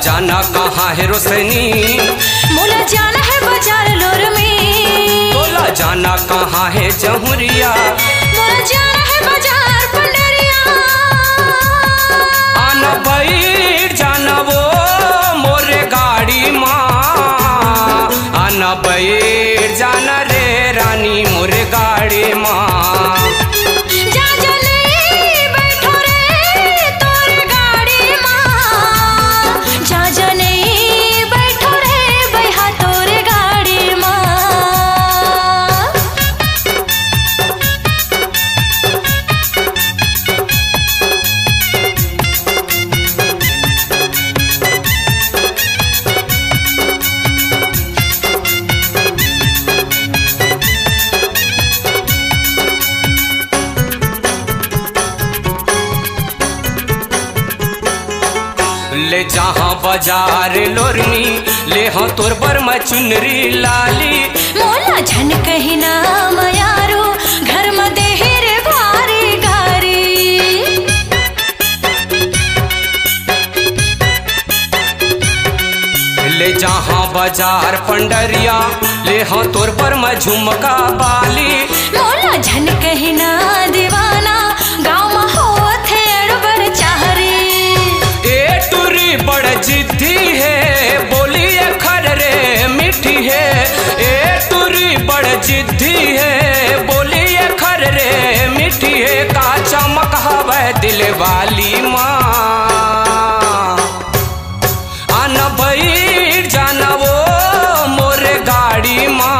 जाना कहाँ है रोशनी, मोला जाना है बाजार लोर में। तोला जाना कहाँ है जहुरिया, मोला जाना है बाजार पंडरिया। आना बैठ जाना वो मोरे गाड़ी माँ, आना बैठ जाना रे रानी मोरे गाड़ी माँ। ले जहाँ बाजार लोरनी ले हाँ तोर बर मैं चुनरी लाली। मोला झन कही ना मयारो घर में देहर भारी गारी। ले जहाँ बाजार पंडरिया ले हाँ तोर बर मैं झुमका बाली। मोला झन कही ना दीवाना गाँव में होत है अड़बर चाहरी। बड़ जिद्दी है बोली खर रे मीठी है, ए तुरी बड़ जिद्दी है बोली खर रे मीठी है। का चमक हवे दिल वाली माँ, आना बैठ जाना वो मोरे गाड़ी माँ।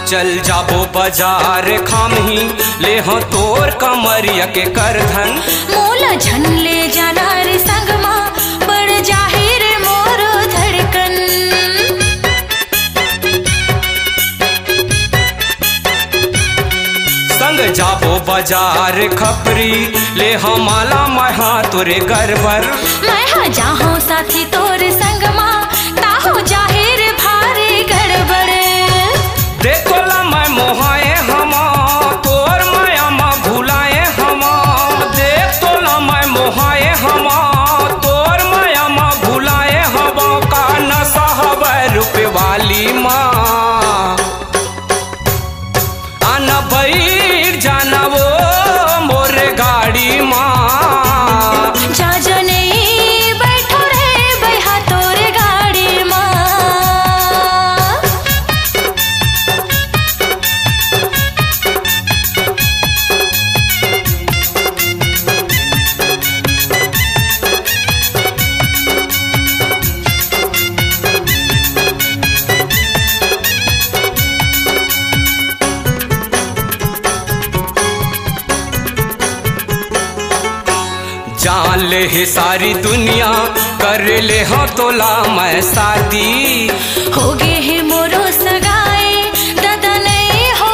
चल जाबो बाजार खाम ही ले हाँ तोर कमरिया के कर धन। मोला झन ले जाना रे संग माँ बड़ जाहिर मोर धड़कन। संग जाबो बाजार खपरी ले हाँ माला महा तोरे गरबर। मैं हाँ जाहूँ साथी तोरे संग माँ ताहू जाहिर भारी गड़बड़। देखो ला मैं मोहाए हमा तोर माया माँ भुलाए हमा। देख तो ला मैं मोहाए हमा तोर माया माँ भुलाए हमा। का नशा हवे रुपए वाली माँ, आना बैठ जाना वो मोरे गाड़ी माँ। जान ले है सारी दुनिया कर ले हाँ तोला मैं शादी। हो गे है मोरो सगाई दादा नहीं हो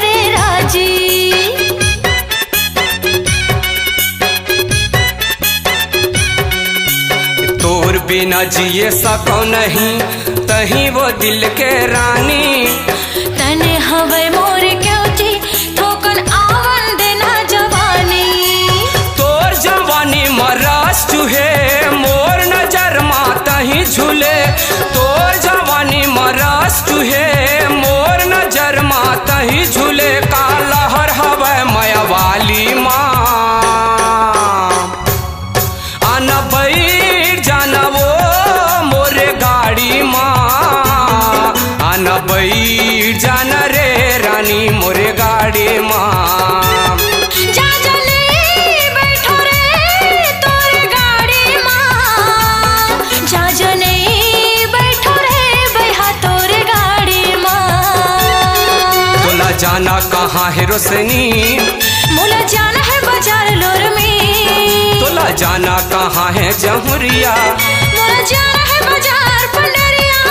रे राजी। तोर बिना जिए सको नहीं तही वो दिल के रानी। तने हवे मोर क्योंटी ठोकन आवन देना जवानी। तोर जवानी मरास चूहे मोर नजर माता ही झूले। तोर जवानी मरास चूहे मोर नजर माता ही झूले। का लहर हवे माया वाली माँ, आना बैठ जाना वो मोरे गाड़ी माँ। आना बैठ जाना रे रानी मोरे गाड़ी माँ। जाना कहाँ है रोशनी, मोला जाना है बाजार लोर में। तोला जाना कहाँ है जहुरिया। जाना है बाजार पंडरिया।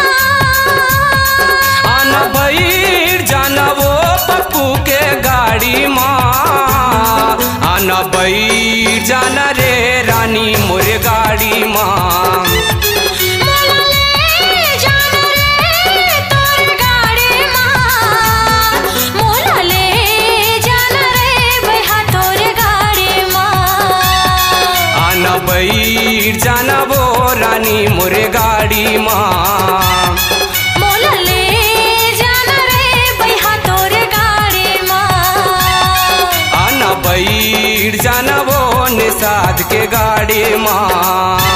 आना बैठ जाना वो पप्पू के गाड़ी माँ, आना बैठ जाना रे रानी मोरे गाड़ी माँ। मोला ले जाना रे तोर गाड़ी माँ, मोला ले जाना रे बैहा तोर गाड़ी माँ। आना बैठ जाना वो रानी मोरे गाड़ी माँ, मोला ले जाना रे बैहा तोर गाड़ी माँ। आना बैठ जाना वो निषाद के गाड़ी माँ।